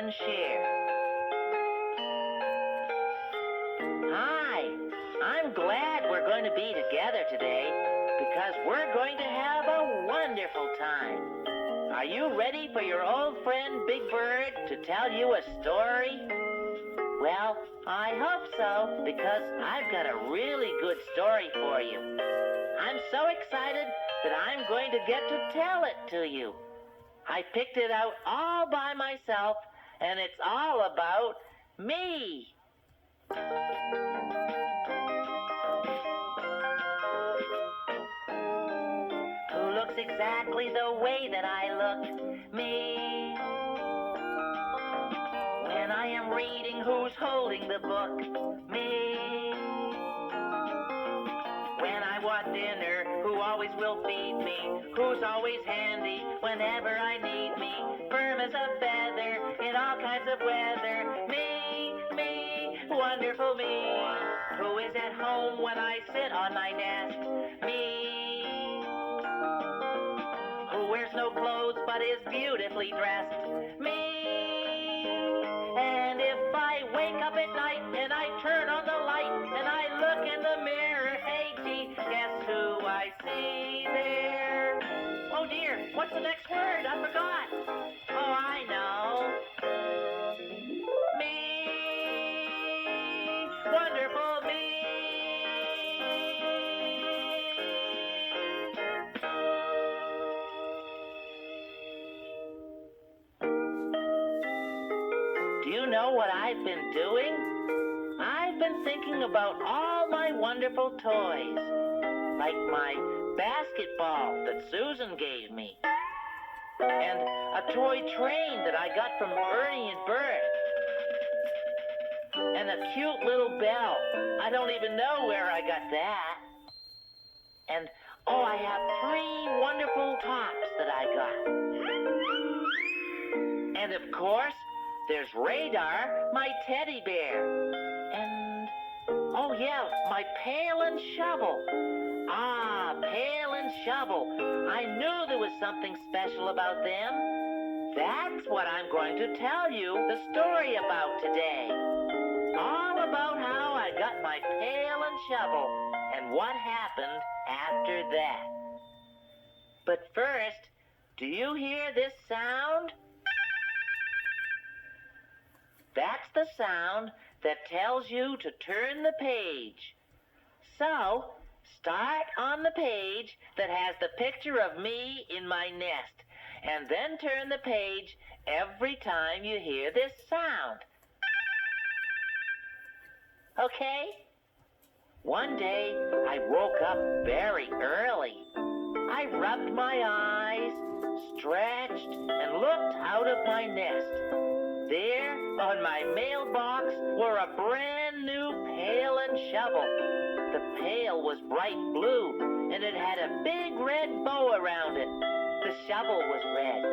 and share. Hi, I'm glad we're going to be together today because we're going to have a wonderful time. Are you ready for your old friend Big Bird to tell you a story? Well, I hope so because I've got a really good story for you. I'm so excited that I'm going to get to tell it to you. I picked it out all by myself, and it's all about me. Who looks exactly the way that I look? Me. When I am reading, who's holding the book? Me. When I want dinner, who always will feed me? Who's always handy whenever I need me? Firm as a feather in all kinds of weather. Me, wonderful me. Who is at home when I sit on my nest? Me. Who wears no clothes but is beautifully dressed? Me. And if I wake up at night and I turn on the light and I look in the mirror, hey gee, guess who I see there? Oh dear, what's the next word? I forgot. Oh, I know. Me. Wonderful me. Do you know what I've been doing? I've been thinking about all my wonderful toys, like my basketball that Susan gave me, and a toy train that I got from Ernie and Bert, and a cute little bell. I don't even know where I got that. And, oh, I have 3 wonderful tops that I got. And, of course, there's Radar, my teddy bear. And, oh yeah, my pail and shovel. Ah, pail and shovel. I knew there was something special about them. That's what I'm going to tell you the story about today. All about how I got my pail and shovel and what happened after that. But first, do you hear this sound? That's the sound that tells you to turn the page. So, start on the page that has the picture of me in my nest, and then turn the page every time you hear this sound. Okay? One day, I woke up very early. I rubbed my eyes, stretched, and looked out of my nest. There, on my mailbox, were a brand new pail and shovel. The pail was bright blue, and it had a big red bow around it. The shovel was red.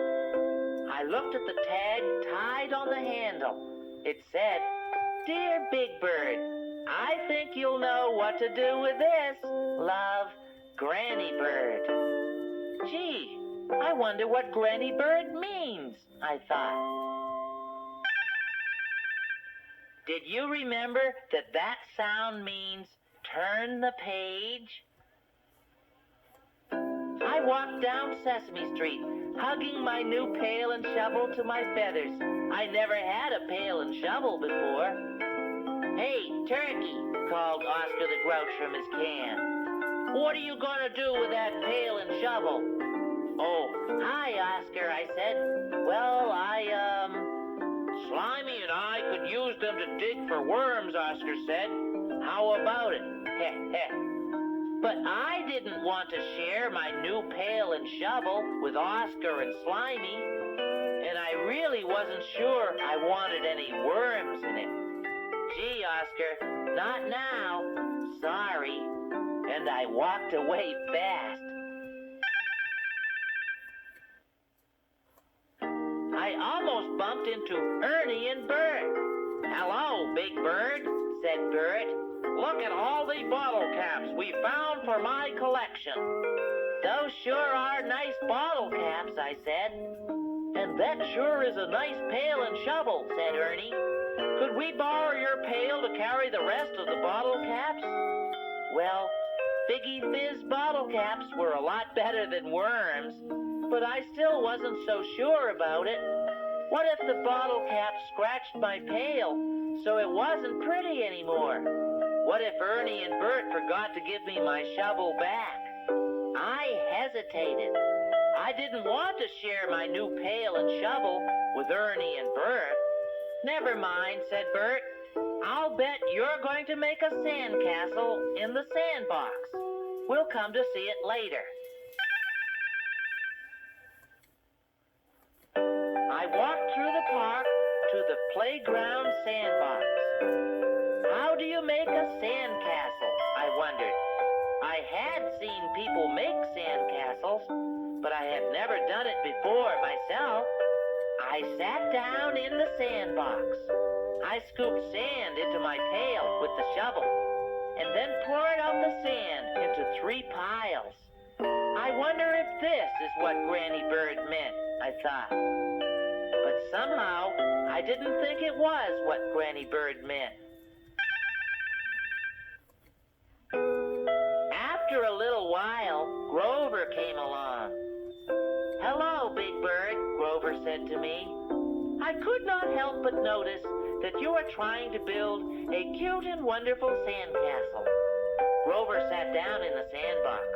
I looked at the tag tied on the handle. It said, "Dear Big Bird, I think you'll know what to do with this. Love, Granny Bird." Gee, I wonder what Granny Bird means, I thought. Did you remember that that sound means turn the page? I walked down Sesame Street, hugging my new pail and shovel to my feathers. I never had a pail and shovel before. "Hey, Turkey," called Oscar the Grouch from his can. "What are you going to do with that pail and shovel?" "Oh, hi, Oscar," I said. "Well, Slimy and I could use them to dig for worms," Oscar said. "How about it?" Heh, heh. But I didn't want to share my new pail and shovel with Oscar and Slimy, and I really wasn't sure I wanted any worms in it. "Gee, Oscar, not now. Sorry." And I walked away fast. I almost bumped into Ernie and Bert. "Hello, Big Bird," said Bert. "Look at all the bottle caps we found for my collection." "Those sure are nice bottle caps," I said. "And that sure is a nice pail and shovel," said Ernie. "Could we borrow your pail to carry the rest of the bottle caps?" Well, Figgy Fizz bottle caps were a lot better than worms, but I still wasn't so sure about it. What if the bottle cap scratched my pail so it wasn't pretty anymore? What if Ernie and Bert forgot to give me my shovel back? I hesitated. I didn't want to share my new pail and shovel with Ernie and Bert. "Never mind," said Bert. "I'll bet you're going to make a sandcastle in the sandbox. We'll come to see it later." I walked through the park to the playground sandbox. How do you make a sandcastle? I wondered. I had seen people make sandcastles, but I had never done it before myself. I sat down in the sandbox. I scooped sand into my pail with the shovel, and then poured out the sand into 3 piles. I wonder if this is what Granny Bird meant, I thought. But somehow, I didn't think it was what Granny Bird meant. After a little while, Grover came along. "Hello, Big Bird," Grover said to me. "I could not help but notice that you are trying to build a cute and wonderful sandcastle." Grover sat down in the sandbox.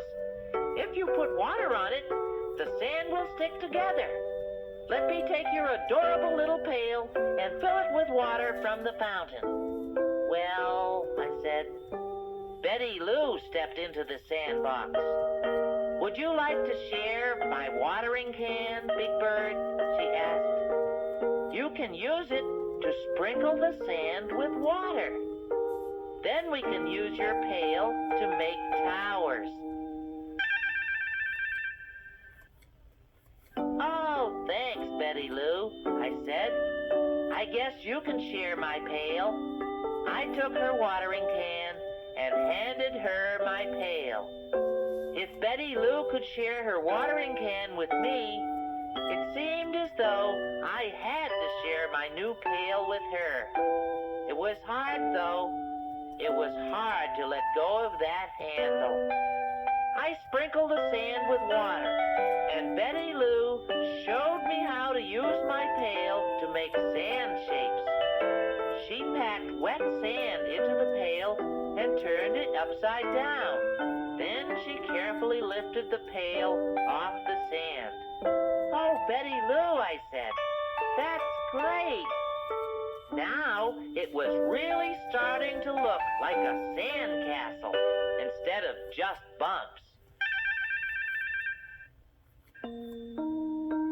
"If you put water on it, the sand will stick together. Let me take your adorable little pail and fill it with water from the fountain." "Well," I said. Betty Lou stepped into the sandbox. "Would you like to share my watering can, Big Bird?" she asked. "You can use it to sprinkle the sand with water. Then we can use your pail to make towers." "Oh, thanks, Betty Lou," I said. "I guess you can share my pail." I took her watering can and handed her my pail. If Betty Lou could share her watering can with me, it seemed as though I had to share my new pail with her. It was hard, though. It was hard to let go of that handle. I sprinkled the sand with water, and Betty Lou showed me how to use my pail to make sand shapes. She packed wet sand into the pail and turned it upside down. Then she carefully lifted the pail off the sand. "Oh, Betty Lou," I said, "that's great." Now it was really starting to look like a sandcastle instead of just bumps.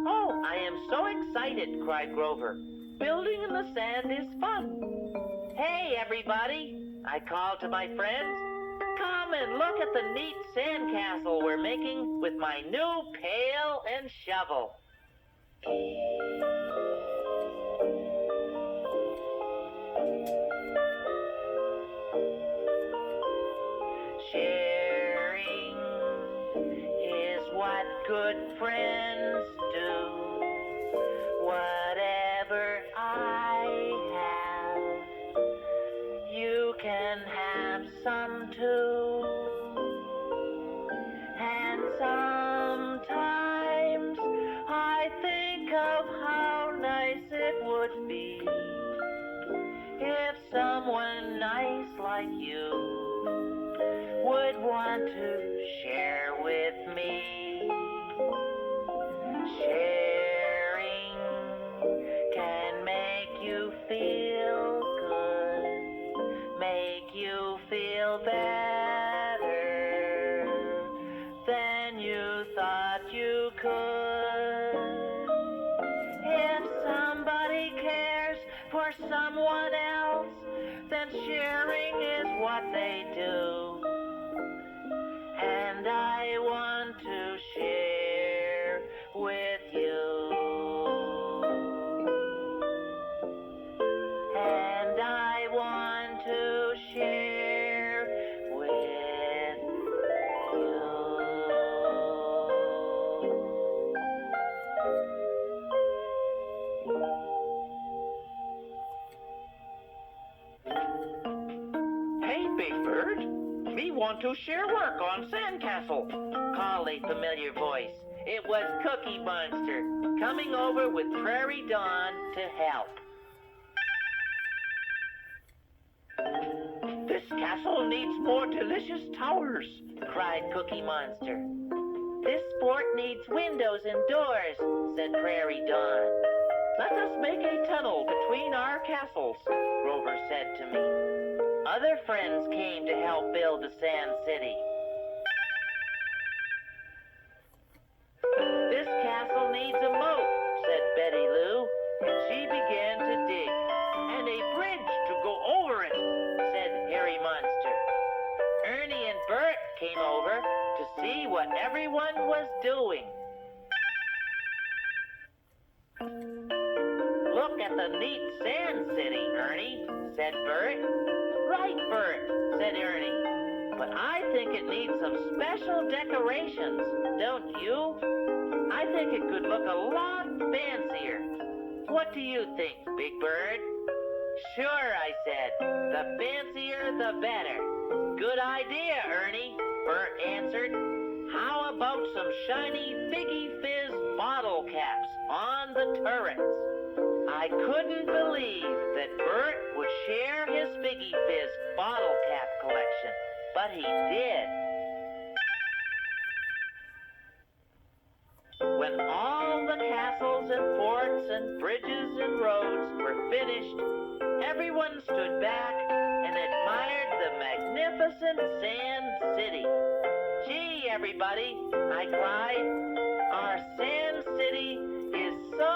"Oh, I am so excited," cried Grover. "Building in the sand is fun." "Hey, everybody," I called to my friends. "Come and look at the neat sandcastle we're making with my new pail and shovel." Sharing is what good friends do. Whatever I have, you can have some too. And sometimes I think of how nice it would be if someone nice like you would want to share with me. Sharing can make you feel good, make you feel better than you thought you could. If somebody cares for someone else, then sharing is what they do. And I want to share with you. And I want to share with you. want to share work on Sandcastle," called a familiar voice. It was Cookie Monster, coming over with Prairie Dawn to help. "This castle needs more delicious towers," cried Cookie Monster. "This fort needs windows and doors," said Prairie Dawn. "Let us make a tunnel between our castles," Grover said to me. Other friends came to help build the Sand City. "This castle needs a moat," said Betty Lou, and she began to dig. "And a bridge to go over it," said Harry Monster. Ernie and Bert came over to see what everyone was doing. "Look at the neat Sand City, Ernie," said Bert. "Right, Bert," said Ernie. "But I think it needs some special decorations, don't you? I think it could look a lot fancier. What do you think, Big Bird?" "Sure," I said. "The fancier, the better." "Good idea, Ernie," Bert answered. "How about some shiny Figgy Fizz bottle caps on the turrets?" I couldn't believe that Bert would share his Figgy Fizz bottle cap collection, but he did. When all the castles and forts and bridges and roads were finished, everyone stood back and admired the magnificent Sand City. "Gee, everybody," I cried, "our Sand City is so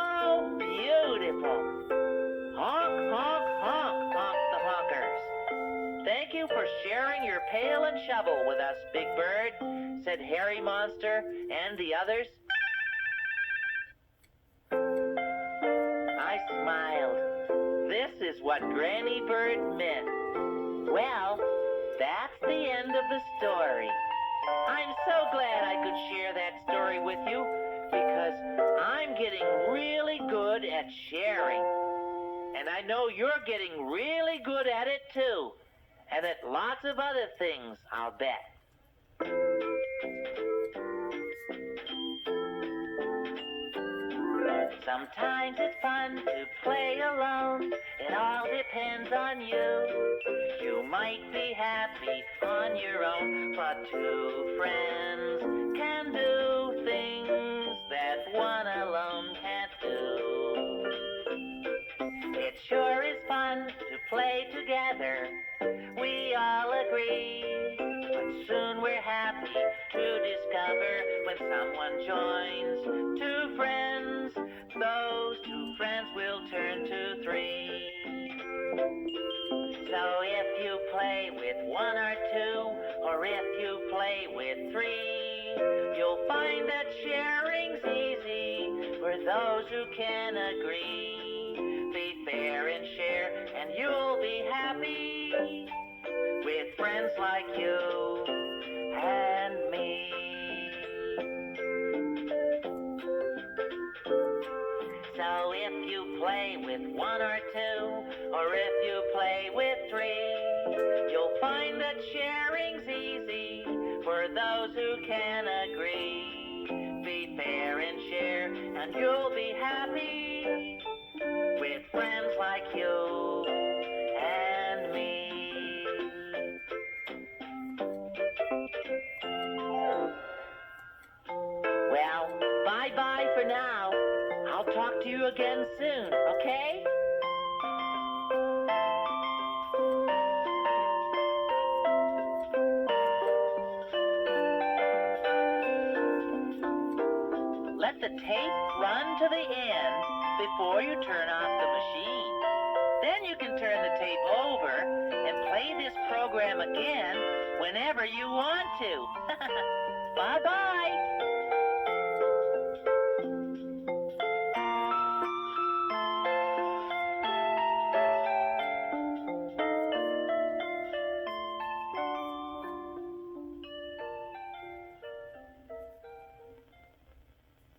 beautiful." "Honk, honk, honk," honked the honkers. "Thank you for sharing your pail and shovel with us, Big Bird," said Harry Monster and the others. I smiled. This is what Granny Bird meant. Well, that's the end of the story. I'm so glad I could share that story with you, because I'm getting really good at sharing. And I know you're getting really good at it too. And at lots of other things, I'll bet. Sometimes it's fun to play alone. It all depends on you. You might be happy on your own, but two friends can do things that one alone can't do. It sure is fun to play together, we all agree. But soon we're happy to discover when someone joins two friends, those two friends will turn to three. So if you play with one or two, or if you play with three, you'll find that sharing's easy for those who can agree. Be fair and share, and you'll be happy with friends like you and me. So if you play with one or two, or if you play with three, you'll find that sharing's easy for those who can agree. Be fair and share, and you'll be happy with friends like you and me. Well, bye-bye for now. I'll talk to you again soon, okay? Let the tape run to the end before you turn off the machine. Then you can turn the tape over and play this program again whenever you want to. Bye-bye.